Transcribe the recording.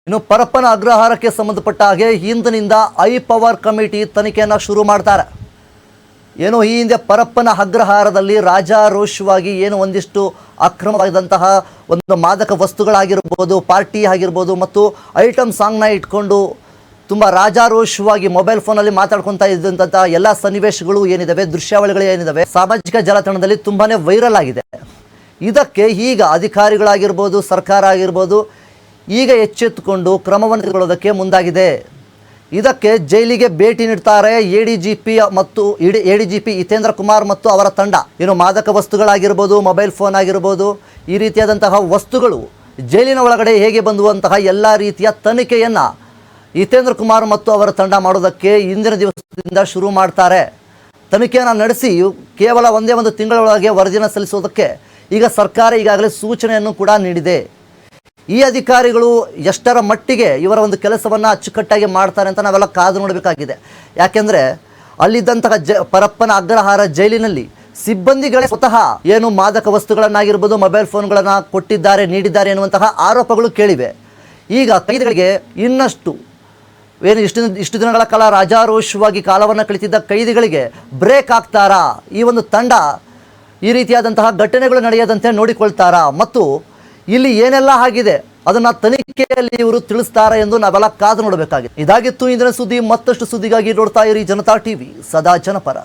ಇನ್ನು ಪರಪ್ಪನ ಅಗ್ರಹಾರಕ್ಕೆ ಸಂಬಂಧಪಟ್ಟ ಹಾಗೆ ಹಿಂದಿನಿಂದ ಐ ಪವರ್ ಕಮಿಟಿ ತನಿಖೆಯನ್ನು ಶುರು ಮಾಡ್ತಾರೆ. ಏನು ಈ ಹಿಂದೆ ಪರಪ್ಪನ ಅಗ್ರಹಾರದಲ್ಲಿ ರಾಜಾರೋಷವಾಗಿ ಏನು ಒಂದಿಷ್ಟು ಅಕ್ರಮವಾದಂತಹ ಒಂದು ಮಾದಕ ವಸ್ತುಗಳಾಗಿರ್ಬೋದು, ಪಾರ್ಟಿ ಆಗಿರ್ಬೋದು ಮತ್ತು ಐಟಮ್ ಸಾಂಗ್ನ ಇಟ್ಕೊಂಡು ತುಂಬ ರಾಜಾರೋಷವಾಗಿ ಮೊಬೈಲ್ ಫೋನಲ್ಲಿ ಮಾತಾಡ್ಕೊತಾ ಇದ್ದಂತಹ ಎಲ್ಲ ಸನ್ನಿವೇಶಗಳು ಏನಿದ್ದಾವೆ, ದೃಶ್ಯಾವಳಿಗಳು ಏನಿದ್ದಾವೆ, ಸಾಮಾಜಿಕ ಜಾಲತಾಣದಲ್ಲಿ ತುಂಬಾ ವೈರಲ್ ಆಗಿದೆ. ಇದಕ್ಕೆ ಈಗ ಅಧಿಕಾರಿಗಳಾಗಿರ್ಬೋದು, ಸರ್ಕಾರ ಆಗಿರ್ಬೋದು ಈಗ ಎಚ್ಚೆತ್ತುಕೊಂಡು ಕ್ರಮವನ್ನು ತೆಗೆದುಕೊಳ್ಳೋದಕ್ಕೆ ಮುಂದಾಗಿದೆ. ಇದಕ್ಕೆ ಜೈಲಿಗೆ ಭೇಟಿ ನೀಡ್ತಾರೆ ಎಡಿಜಿಪಿ ಮತ್ತು ಎಡಿಜಿಪಿ ಹಿತೇಂದ್ರ ಕುಮಾರ್ ಮತ್ತು ಅವರ ತಂಡ. ಏನು ಮಾದಕ ವಸ್ತುಗಳಾಗಿರ್ಬೋದು, ಮೊಬೈಲ್ ಫೋನ್ ಆಗಿರ್ಬೋದು, ಈ ರೀತಿಯಾದಂತಹ ವಸ್ತುಗಳು ಜೈಲಿನ ಒಳಗಡೆ ಹೇಗೆ ಬಂದುವಂತಹ ಎಲ್ಲ ರೀತಿಯ ತನಿಖೆಯನ್ನು ಹಿತೇಂದ್ರ ಕುಮಾರ್ ಮತ್ತು ಅವರ ತಂಡ ಮಾಡೋದಕ್ಕೆ ಇಂದಿನ ದಿವಸದಿಂದ ಶುರು ಮಾಡ್ತಾರೆ. ತನಿಖೆಯನ್ನು ನಡೆಸಿ ಕೇವಲ ಒಂದೇ ಒಂದು ತಿಂಗಳೊಳಗೆ ವರದಿಯನ್ನು ಸಲ್ಲಿಸೋದಕ್ಕೆ ಈಗ ಸರ್ಕಾರ ಈಗಾಗಲೇ ಸೂಚನೆಯನ್ನು ಕೂಡ ನೀಡಿದೆ. ಈ ಅಧಿಕಾರಿಗಳು ಎಷ್ಟರ ಮಟ್ಟಿಗೆ ಇವರ ಒಂದು ಕೆಲಸವನ್ನು ಅಚ್ಚುಕಟ್ಟಾಗಿ ಮಾಡ್ತಾರೆ ಅಂತ ನಾವೆಲ್ಲ ಕಾದು ನೋಡಬೇಕಾಗಿದೆ. ಯಾಕೆಂದರೆ ಅಲ್ಲಿದ್ದಂತಹ ಪರಪ್ಪನ ಅಗ್ರಹಾರ ಜೈಲಿನಲ್ಲಿ ಸಿಬ್ಬಂದಿಗಳೇ ಸ್ವತಃ ಏನು ಮಾದಕ ವಸ್ತುಗಳನ್ನಾಗಿರ್ಬೋದು, ಮೊಬೈಲ್ ಫೋನ್ಗಳನ್ನು ಕೊಟ್ಟಿದ್ದಾರೆ, ನೀಡಿದ್ದಾರೆ ಎನ್ನುವಂತಹ ಆರೋಪಗಳು ಕೇಳಿವೆ. ಈಗ ಕೈದಿಗಳಿಗೆ ಇನ್ನಷ್ಟು ಏನು ಇಷ್ಟು ದಿನಗಳ ಕಾಲ ರಾಜಾರೋಷವಾಗಿ ಕಾಲವನ್ನು ಕಳಿತಿದ್ದ ಕೈದಿಗಳಿಗೆ ಬ್ರೇಕ್ ಆಗ್ತಾರಾ? ಈ ಒಂದು ತಂಡ ಈ ರೀತಿಯಾದಂತಹ ಘಟನೆಗಳು ನಡೆಯದಂತೆ ನೋಡಿಕೊಳ್ತಾರಾ? ಮತ್ತು ಇಲ್ಲಿ ಏನೆಲ್ಲ ಆಗಿದೆ ಅದನ್ನು ತನಿಖೆಯಲ್ಲಿ ಇವರು ತಿಳಿಸ್ತಾರೆ ಎಂದು ನಾವೆಲ್ಲ ಕಾದು ನೋಡಬೇಕಾಗಿದೆ. ಇದಾಗಿತ್ತು ಇಂದಿನ ಸುದ್ದಿ. ಮತ್ತಷ್ಟು ಸುದ್ದಿಗಾಗಿ ನೋಡ್ತಾ ಇರಿ ಜನತಾ ಟಿವಿ, ಸದಾ ಜನಪರ.